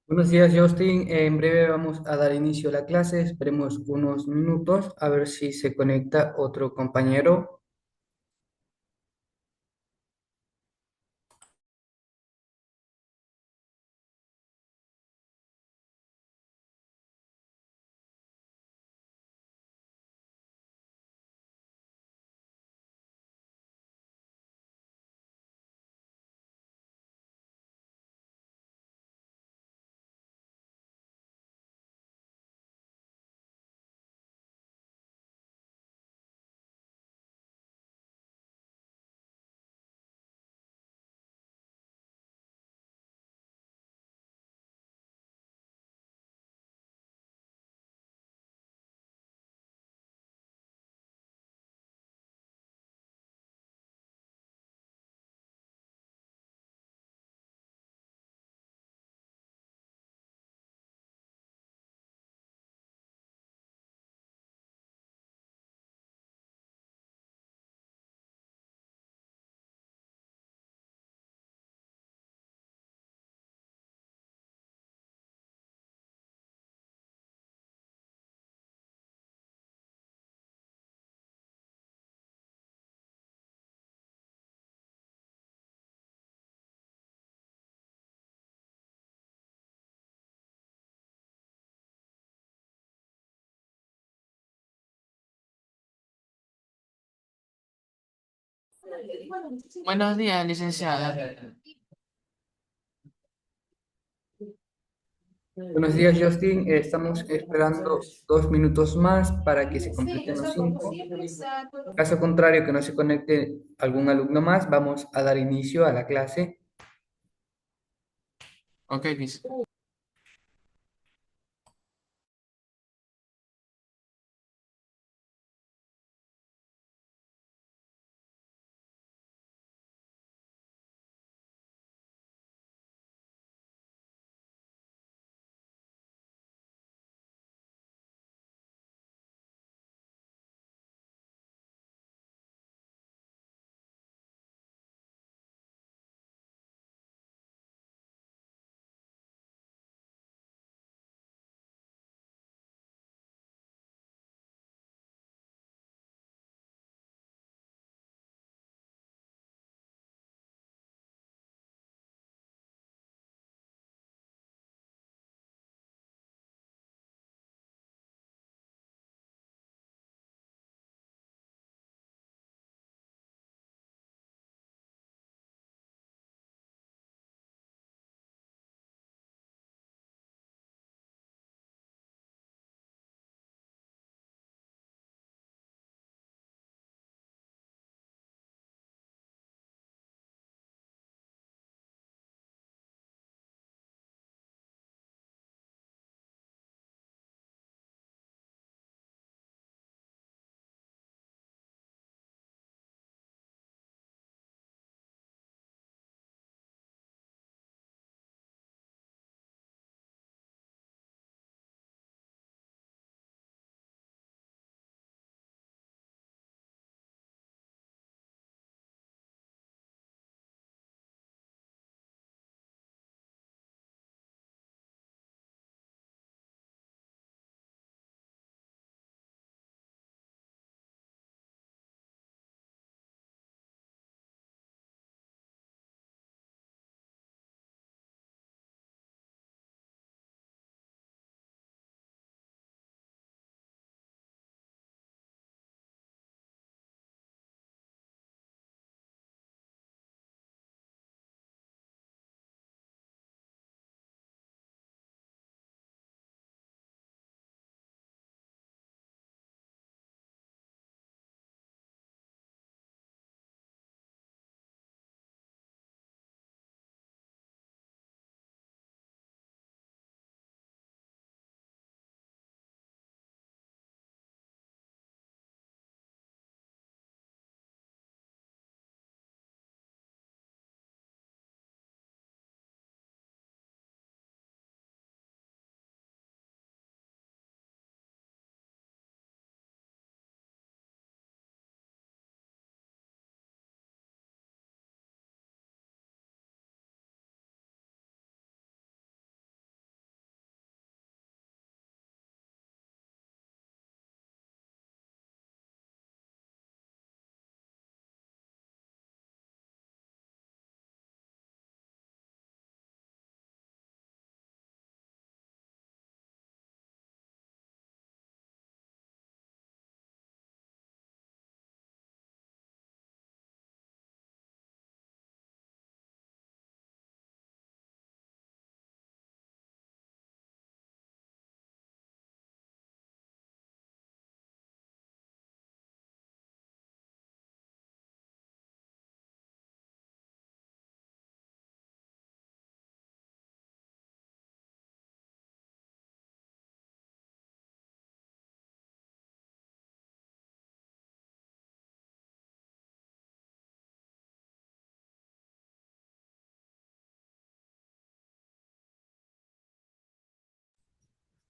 Buenos días, Justin. En breve vamos a dar inicio a la clase. Esperemos unos minutos a ver si se conecta otro compañero. Buenos días, licenciada. Buenos días, Justin. Estamos esperando 2 minutos más para que se completen los 5. Caso contrario, que no se conecte algún alumno más, vamos a dar inicio a la clase. Ok, listo.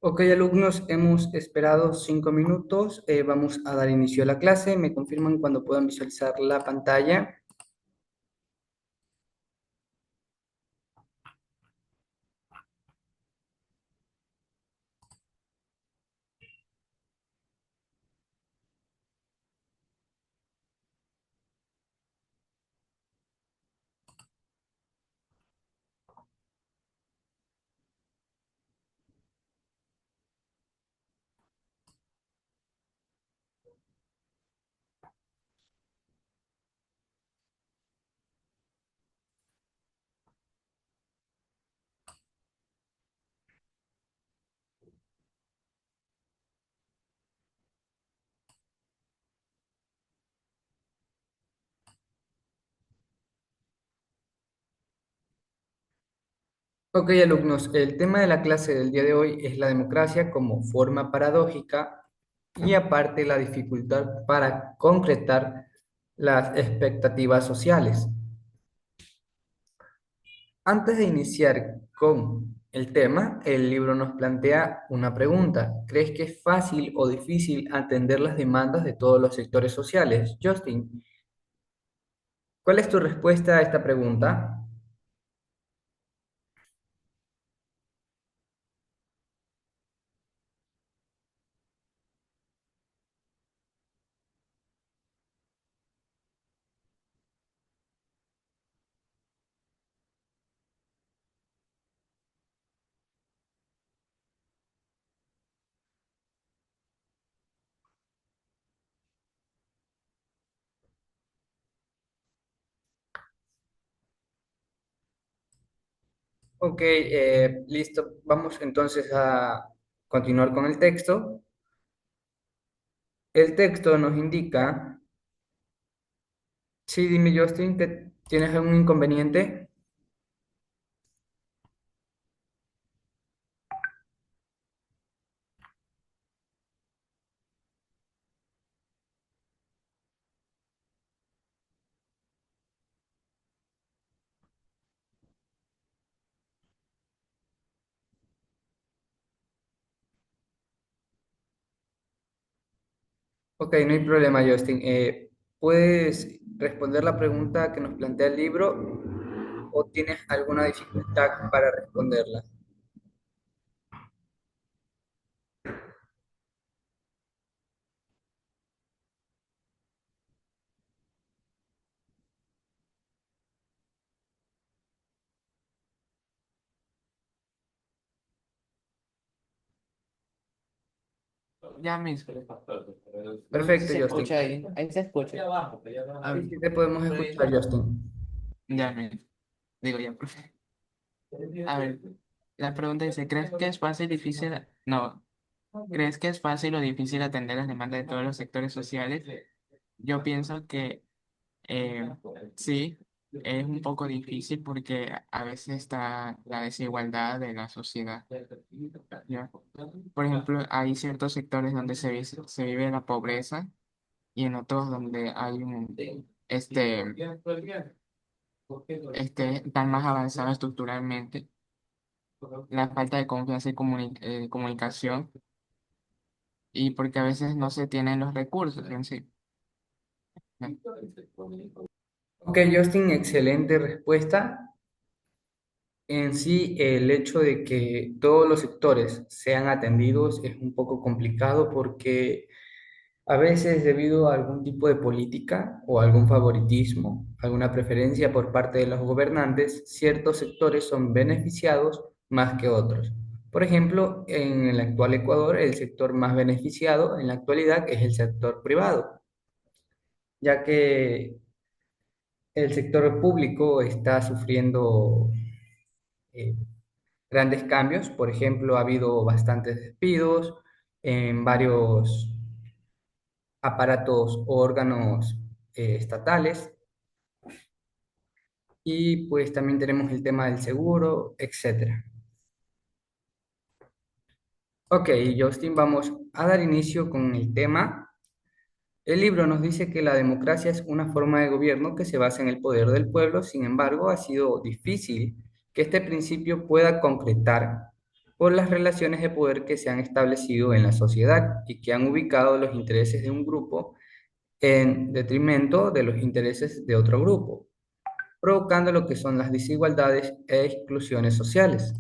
Ok, alumnos, hemos esperado 5 minutos. Vamos a dar inicio a la clase. ¿Me confirman cuando puedan visualizar la pantalla? Ok, alumnos, el tema de la clase del día de hoy es la democracia como forma paradójica y aparte la dificultad para concretar las expectativas sociales. Antes de iniciar con el tema, el libro nos plantea una pregunta. ¿Crees que es fácil o difícil atender las demandas de todos los sectores sociales? Justin, ¿cuál es tu respuesta a esta pregunta? Ok, listo. Vamos entonces a continuar con el texto. El texto nos indica, sí, dime Justin, que tienes algún inconveniente. Ok, no hay problema, Justin. ¿Puedes responder la pregunta que nos plantea el libro o tienes alguna dificultad para responderla? Ya mismo. No sé si Perfecto, se Justin. escucha ahí. Ahí se escucha. A Sí, ver, sí, te podemos escuchar, Justin. ya mismo. Digo ya, profe. A ver, la pregunta dice, ¿crees que es fácil, difícil? No. ¿Crees que es fácil o difícil atender las demandas de todos los sectores sociales? Yo pienso que Eh, sí, es un poco difícil porque a veces está la desigualdad de la sociedad. ¿Ya? Por ejemplo, hay ciertos sectores donde se vive la pobreza y en otros donde hay este, están más avanzados estructuralmente. La falta de confianza y comunicación y porque a veces no se tienen los recursos en sí. Ok, Justin, excelente respuesta. En sí, el hecho de que todos los sectores sean atendidos es un poco complicado porque a veces debido a algún tipo de política o algún favoritismo, alguna preferencia por parte de los gobernantes, ciertos sectores son beneficiados más que otros. Por ejemplo, en el actual Ecuador, el sector más beneficiado en la actualidad es el sector privado, ya que el sector público está sufriendo eh, grandes cambios. Por ejemplo, ha habido bastantes despidos en varios aparatos o órganos estatales y pues también tenemos el tema del seguro, etcétera. Ok, Justin, vamos a dar inicio con el tema. El libro nos dice que la democracia es una forma de gobierno que se basa en el poder del pueblo. Sin embargo, ha sido difícil que este principio pueda concretar. por las relaciones de poder que se han establecido en la sociedad y que han ubicado los intereses de un grupo en detrimento de los intereses de otro grupo, provocando lo que son las desigualdades e exclusiones sociales.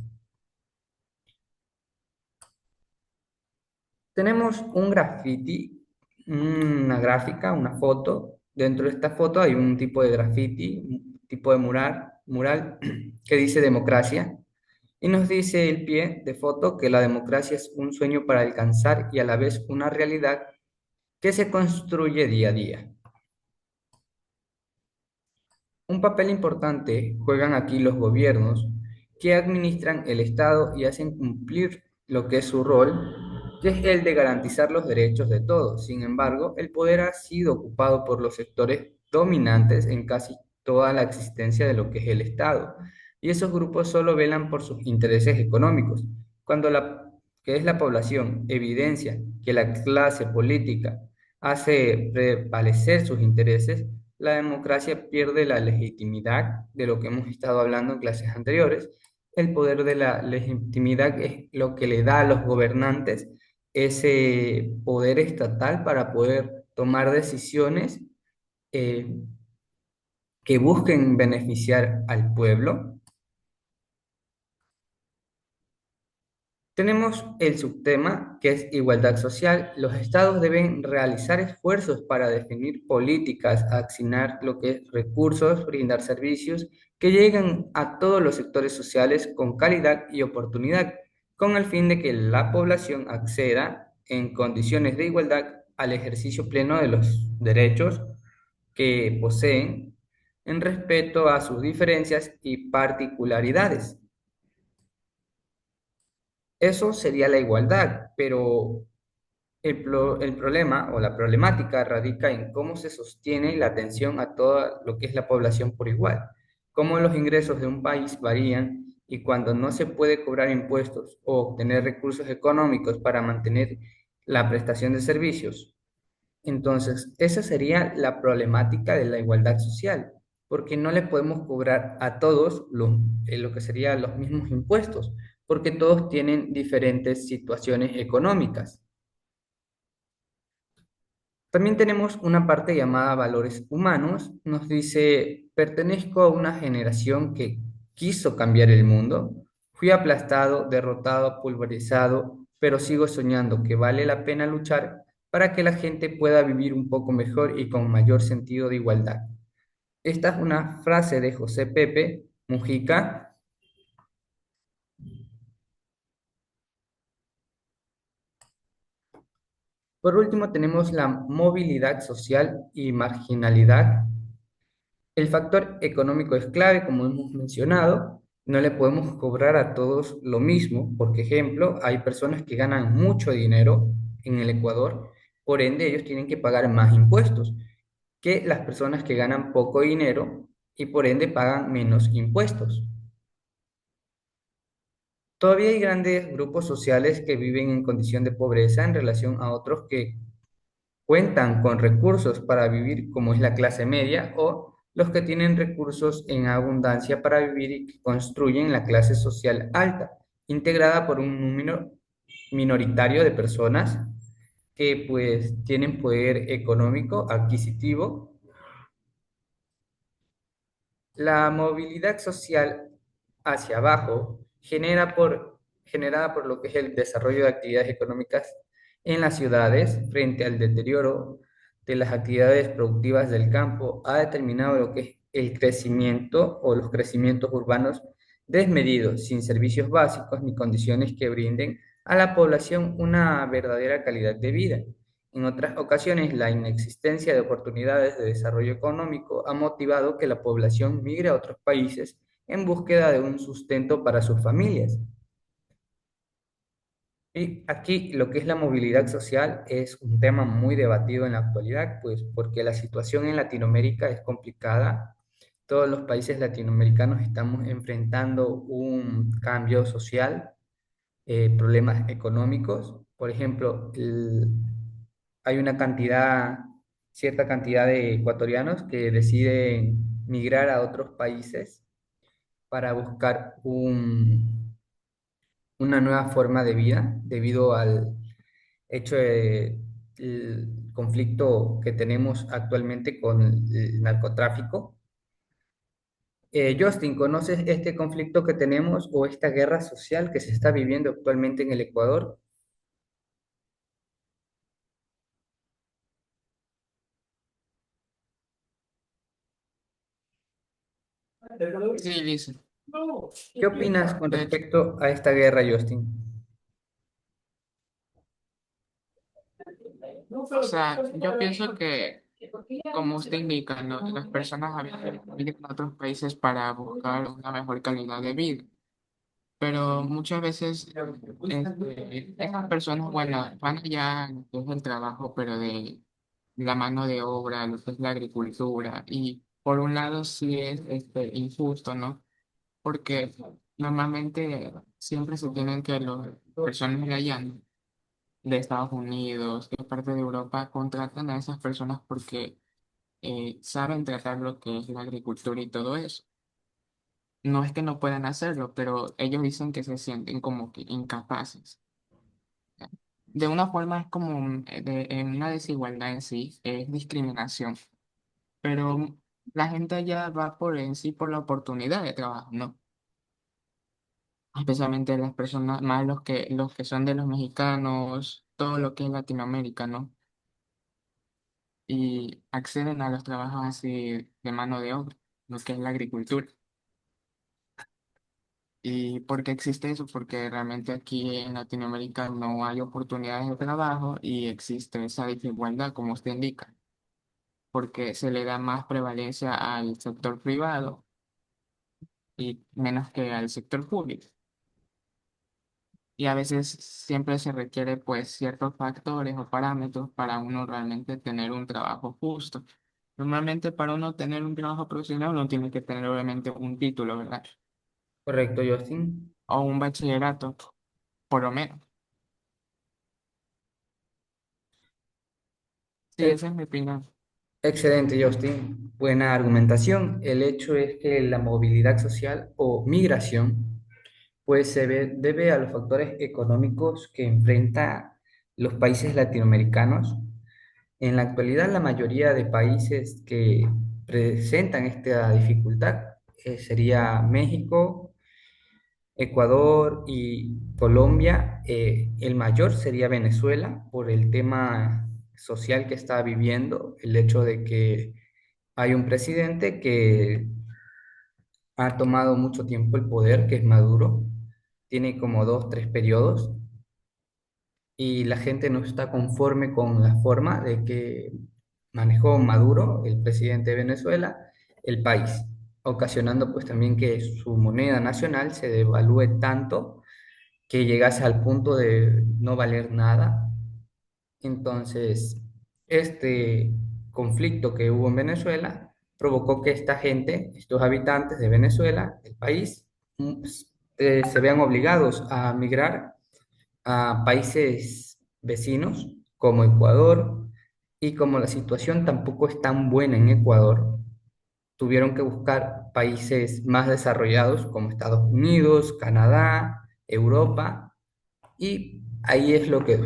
Tenemos un graffiti, una gráfica, una foto. Dentro de esta foto hay un tipo de graffiti, un tipo de mural que dice democracia. Y nos dice el pie de foto que la democracia es un sueño para alcanzar y a la vez una realidad que se construye día a día. Un papel importante juegan aquí los gobiernos que administran el Estado y hacen cumplir lo que es su rol, que es el de garantizar los derechos de todos. Sin embargo, el poder ha sido ocupado por los sectores dominantes en casi toda la existencia de lo que es el Estado, y esos grupos solo velan por sus intereses económicos. Cuando la que es la población evidencia que la clase política hace prevalecer sus intereses, la democracia pierde la legitimidad de lo que hemos estado hablando en clases anteriores. El poder de la legitimidad es lo que le da a los gobernantes ese poder estatal para poder tomar decisiones eh, que busquen beneficiar al pueblo. Tenemos el subtema, que es igualdad social. Los estados deben realizar esfuerzos para definir políticas, asignar lo que es recursos, brindar servicios que lleguen a todos los sectores sociales con calidad y oportunidad, con el fin de que la población acceda en condiciones de igualdad al ejercicio pleno de los derechos que poseen en respeto a sus diferencias y particularidades. Eso sería la igualdad, pero el problema o la problemática radica en cómo se sostiene la atención a toda lo que es la población por igual, cómo los ingresos de un país varían y cuando no se puede cobrar impuestos o obtener recursos económicos para mantener la prestación de servicios. Entonces, esa sería la problemática de la igualdad social, porque no le podemos cobrar a todos lo que serían los mismos impuestos, porque todos tienen diferentes situaciones económicas. También tenemos una parte llamada valores humanos. Nos dice, pertenezco a una generación que quiso cambiar el mundo. Fui aplastado, derrotado, pulverizado, pero sigo soñando que vale la pena luchar para que la gente pueda vivir un poco mejor y con mayor sentido de igualdad. Esta es una frase de José Pepe Mujica. Por último, tenemos la movilidad social y marginalidad. El factor económico es clave, como hemos mencionado. No le podemos cobrar a todos lo mismo. Por ejemplo, hay personas que ganan mucho dinero en el Ecuador, por ende ellos tienen que pagar más impuestos que las personas que ganan poco dinero y por ende pagan menos impuestos. Todavía hay grandes grupos sociales que viven en condición de pobreza en relación a otros que cuentan con recursos para vivir, como es la clase media, o los que tienen recursos en abundancia para vivir y que construyen la clase social alta, integrada por un número minoritario de personas que pues tienen poder económico adquisitivo. La movilidad social hacia abajo generada por lo que es el desarrollo de actividades económicas en las ciudades frente al deterioro de las actividades productivas del campo ha determinado lo que es el crecimiento o los crecimientos urbanos desmedidos, sin servicios básicos ni condiciones que brinden a la población una verdadera calidad de vida. En otras ocasiones, la inexistencia de oportunidades de desarrollo económico ha motivado que la población migre a otros países en búsqueda de un sustento para sus familias. Y aquí lo que es la movilidad social es un tema muy debatido en la actualidad, pues porque la situación en Latinoamérica es complicada. Todos los países latinoamericanos estamos enfrentando un cambio social, problemas económicos. Por ejemplo, hay una cierta cantidad de ecuatorianos que deciden migrar a otros países para buscar una nueva forma de vida debido al hecho de el conflicto que tenemos actualmente con el narcotráfico. Justin, ¿conoces este conflicto que tenemos o esta guerra social que se está viviendo actualmente en el Ecuador? Sí, dice. ¿Qué opinas con De hecho, respecto a esta guerra, Justin? o sea, yo pienso que, como usted indica, ¿no? Las personas a veces vienen a otros países para buscar una mejor calidad de vida. Pero muchas veces esas personas, bueno, van allá a lo que es el trabajo, pero de la mano de obra, lo que es la agricultura. Y por un lado sí es injusto, ¿no? Porque normalmente siempre se tienen que las personas de allá, ¿no? De Estados Unidos, de parte de Europa, contratan a esas personas porque saben tratar lo que es la agricultura y todo eso. No es que no puedan hacerlo, pero ellos dicen que se sienten como que incapaces. De una forma es como en una desigualdad en sí, es discriminación, pero la gente ya va por en sí por la oportunidad de trabajo, ¿no? Especialmente las personas, más los que son de los mexicanos, todo lo que es Latinoamérica, ¿no? Y acceden a los trabajos así de mano de obra, lo que es la agricultura. ¿Y por qué existe eso? Porque realmente aquí en Latinoamérica no hay oportunidades de trabajo y existe esa desigualdad, como usted indica, porque se le da más prevalencia al sector privado y menos que al sector público. Y a veces siempre se requiere pues ciertos factores o parámetros para uno realmente tener un trabajo justo. Normalmente para uno tener un trabajo profesional uno tiene que tener obviamente un título, ¿verdad? Correcto, Justin. O un bachillerato, por lo menos. Sí, Eh, esa es mi opinión. Excelente, Justin. Buena argumentación. El hecho es que la movilidad social o migración pues debe a los factores económicos que enfrenta los países latinoamericanos. En la actualidad, la mayoría de países que presentan esta dificultad sería México, Ecuador y Colombia. El mayor sería Venezuela por el tema social que está viviendo, el hecho de que hay un presidente que ha tomado mucho tiempo el poder, que es Maduro, tiene como dos, tres periodos y la gente no está conforme con la forma de que manejó Maduro, el presidente de Venezuela, el país, ocasionando pues también que su moneda nacional se devalúe tanto que llegase al punto de no valer nada. Entonces, este conflicto que hubo en Venezuela provocó que esta gente, estos habitantes de Venezuela, el país, se vean obligados a migrar a países vecinos como Ecuador, y como la situación tampoco es tan buena en Ecuador, tuvieron que buscar países más desarrollados como Estados Unidos, Canadá, Europa, y ahí es lo que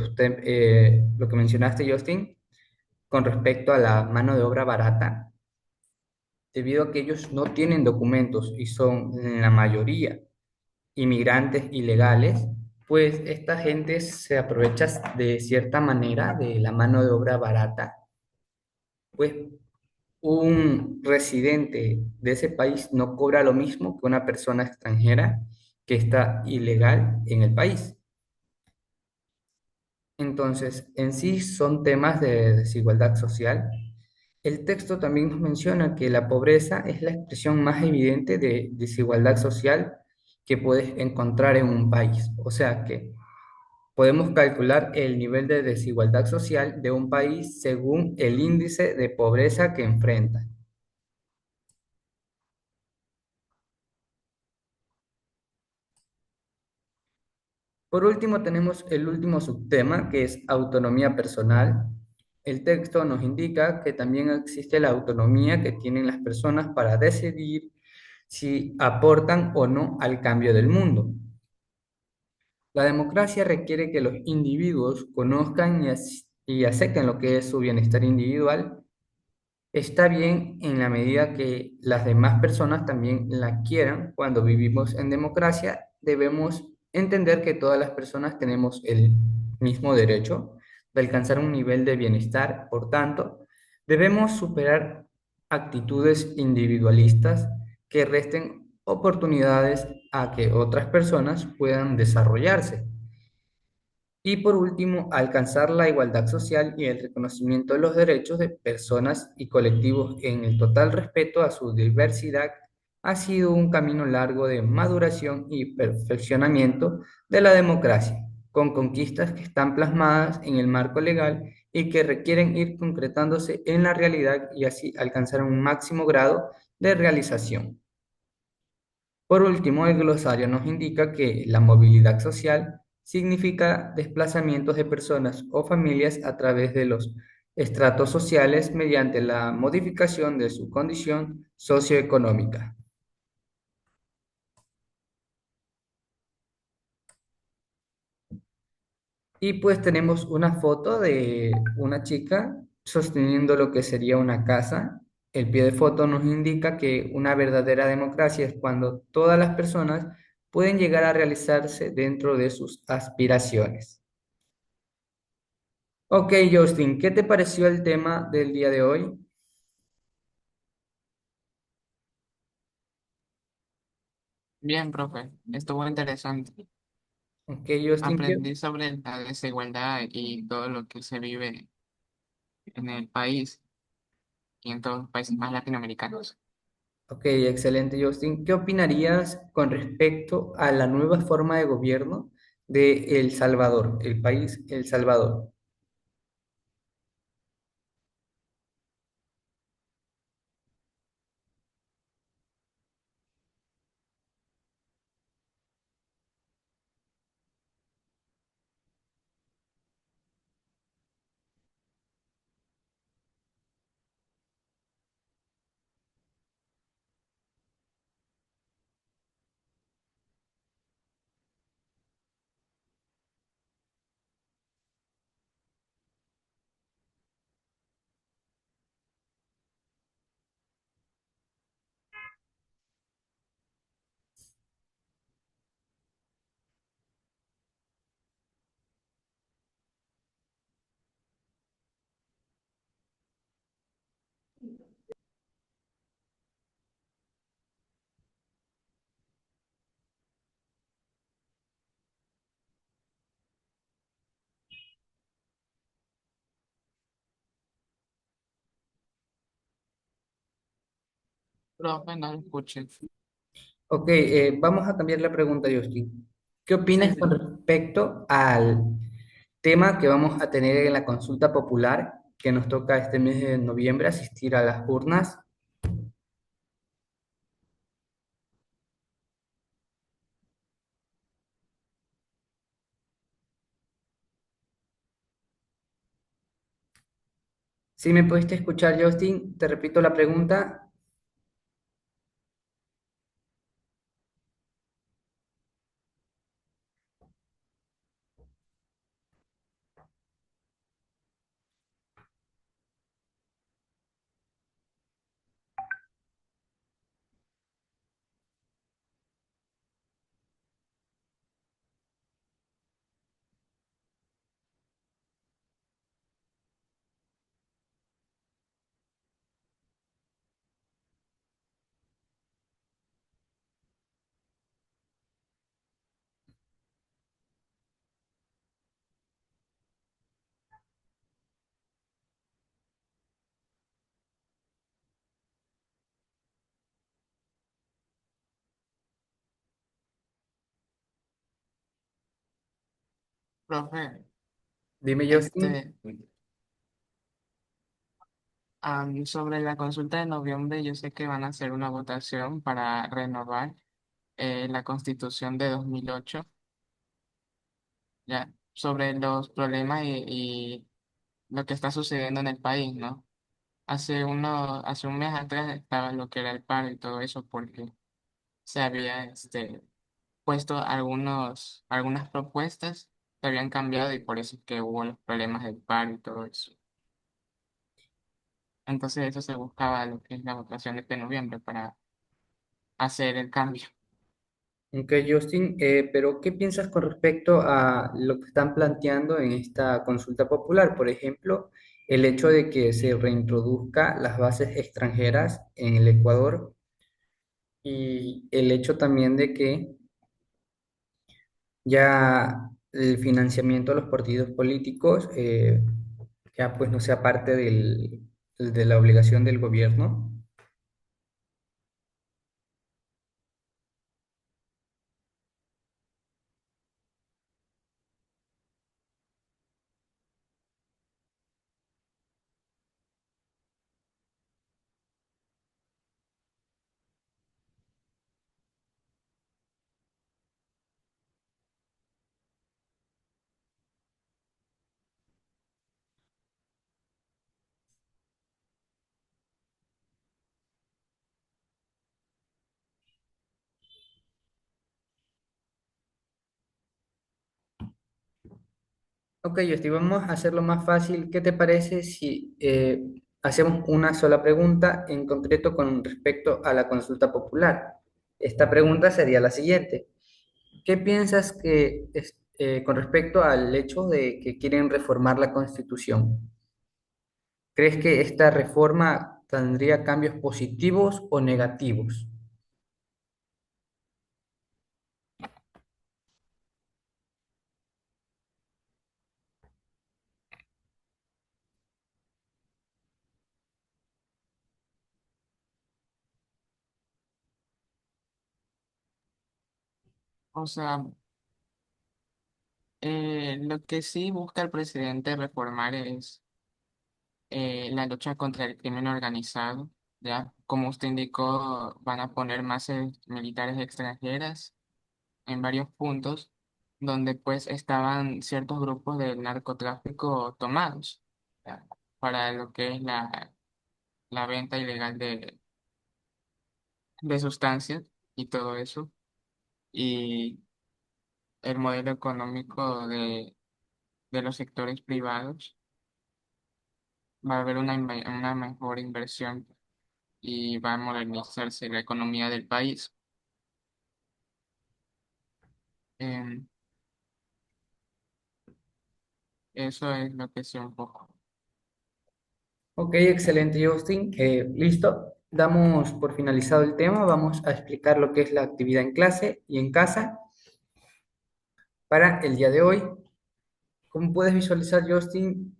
lo que mencionaste, Justin, con respecto a la mano de obra barata, debido a que ellos no tienen documentos y son en la mayoría inmigrantes ilegales, pues esta gente se aprovecha de cierta manera de la mano de obra barata, pues un residente de ese país no cobra lo mismo que una persona extranjera que está ilegal en el país. Entonces, en sí son temas de desigualdad social. El texto también nos menciona que la pobreza es la expresión más evidente de desigualdad social que puedes encontrar en un país. O sea que podemos calcular el nivel de desigualdad social de un país según el índice de pobreza que enfrenta. Por último, tenemos el último subtema, que es autonomía personal. El texto nos indica que también existe la autonomía que tienen las personas para decidir si aportan o no al cambio del mundo. La democracia requiere que los individuos conozcan y acepten lo que es su bienestar individual. Está bien en la medida que las demás personas también la quieran. Cuando vivimos en democracia, debemos entender que todas las personas tenemos el mismo derecho de alcanzar un nivel de bienestar. Por tanto, debemos superar actitudes individualistas que resten oportunidades a que otras personas puedan desarrollarse. Y por último, alcanzar la igualdad social y el reconocimiento de los derechos de personas y colectivos en el total respeto a su diversidad ha sido un camino largo de maduración y perfeccionamiento de la democracia, con conquistas que están plasmadas en el marco legal y que requieren ir concretándose en la realidad y así alcanzar un máximo grado de realización. Por último, el glosario nos indica que la movilidad social significa desplazamientos de personas o familias a través de los estratos sociales mediante la modificación de su condición socioeconómica. Y pues tenemos una foto de una chica sosteniendo lo que sería una casa. El pie de foto nos indica que una verdadera democracia es cuando todas las personas pueden llegar a realizarse dentro de sus aspiraciones. Ok, Justin, ¿qué te pareció el tema del día de hoy? Bien, profe, estuvo interesante. Ok, Justin, Aprendí sobre la desigualdad y todo lo que se vive en el país y en todos los países más latinoamericanos. ok, excelente, Justin. ¿Qué opinarías con respecto a la nueva forma de gobierno de El Salvador, el país El Salvador? Profe, no lo escuché. Ok, vamos a cambiar la pregunta, Justin. ¿Qué Sí, opinas con sí. respecto al tema que vamos a tener en la consulta popular que nos toca este mes de noviembre asistir a las urnas? Si me pudiste escuchar, Justin, te repito la pregunta. Profe, Dime, Justin. este, sobre la consulta de noviembre, yo sé que van a hacer una votación para renovar la Constitución de 2008, ya, sobre los problemas y lo que está sucediendo en el país, ¿no? Hace un mes atrás estaba lo que era el paro y todo eso porque se había puesto algunas propuestas que habían cambiado y por eso es que hubo los problemas del paro y todo eso. Entonces eso se buscaba lo que es la votación de este noviembre para hacer el cambio. Ok, Justin, pero ¿qué piensas con respecto a lo que están planteando en esta consulta popular? Por ejemplo, el hecho de que se reintroduzca las bases extranjeras en el Ecuador y el hecho también de que ya el financiamiento de los partidos políticos ya pues no sea parte de la obligación del gobierno. Ok, Justin, vamos a hacerlo más fácil. ¿Qué te parece si hacemos una sola pregunta en concreto con respecto a la consulta popular? Esta pregunta sería la siguiente. ¿Qué piensas con respecto al hecho de que quieren reformar la Constitución? ¿Crees que esta reforma tendría cambios positivos o negativos? O sea, lo que sí busca el presidente reformar es la lucha contra el crimen organizado, ¿ya? Como usted indicó, van a poner más militares extranjeras en varios puntos donde pues estaban ciertos grupos del narcotráfico tomados, ¿ya? Para lo que es la venta ilegal de sustancias y todo eso. Y el modelo económico de los sectores privados, va a haber una mejor inversión y va a modernizarse la economía del país. Em, Eso es lo que sé un poco. Ok, excelente, Justin. Listo. Damos por finalizado el tema. Vamos a explicar lo que es la actividad en clase y en casa para el día de hoy. Como puedes visualizar, Justin,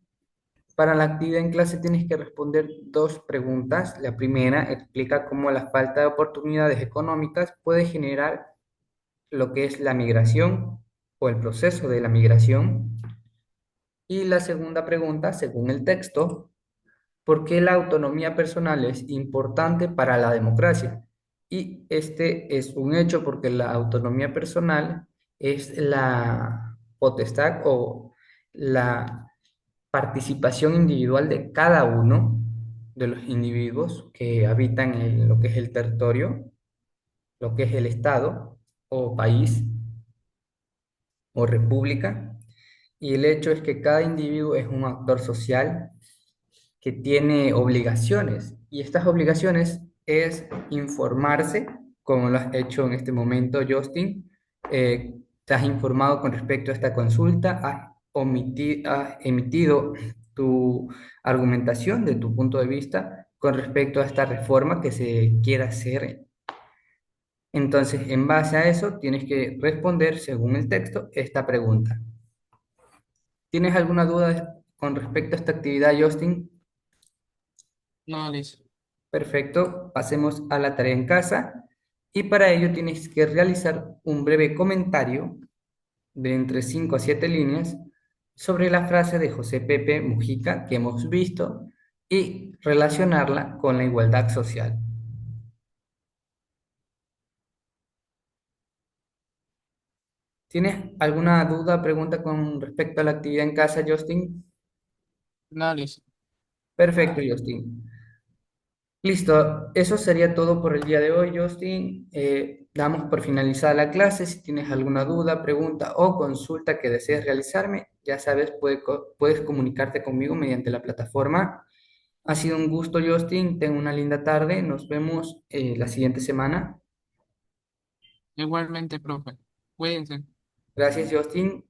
para la actividad en clase tienes que responder dos preguntas. La primera explica cómo la falta de oportunidades económicas puede generar lo que es la migración o el proceso de la migración. Y la segunda pregunta, según el texto, ¿por qué la autonomía personal es importante para la democracia? Y este es un hecho porque la autonomía personal es la potestad o la participación individual de cada uno de los individuos que habitan en lo que es el territorio, lo que es el estado o país o república. Y el hecho es que cada individuo es un actor social que tiene obligaciones y estas obligaciones es informarse, como lo has hecho en este momento, Justin. Te has informado con respecto a esta consulta, has emitido tu argumentación de tu punto de vista con respecto a esta reforma que se quiere hacer. Entonces, en base a eso, tienes que responder, según el texto, esta pregunta. ¿Tienes alguna duda con respecto a esta actividad, Justin? No, listo. Perfecto, pasemos a la tarea en casa y para ello tienes que realizar un breve comentario de entre 5 a 7 líneas sobre la frase de José Pepe Mujica que hemos visto y relacionarla con la igualdad social. ¿Tienes alguna duda, pregunta con respecto a la actividad en casa, Justin? No, listo. Perfecto, Justin. Listo, eso sería todo por el día de hoy, Justin. Damos por finalizada la clase. Si tienes alguna duda, pregunta o consulta que desees realizarme, ya sabes, puedes comunicarte conmigo mediante la plataforma. Ha sido un gusto, Justin. Ten una linda tarde. Nos vemos la siguiente semana. Igualmente, profe. Cuídense. Gracias, Justin.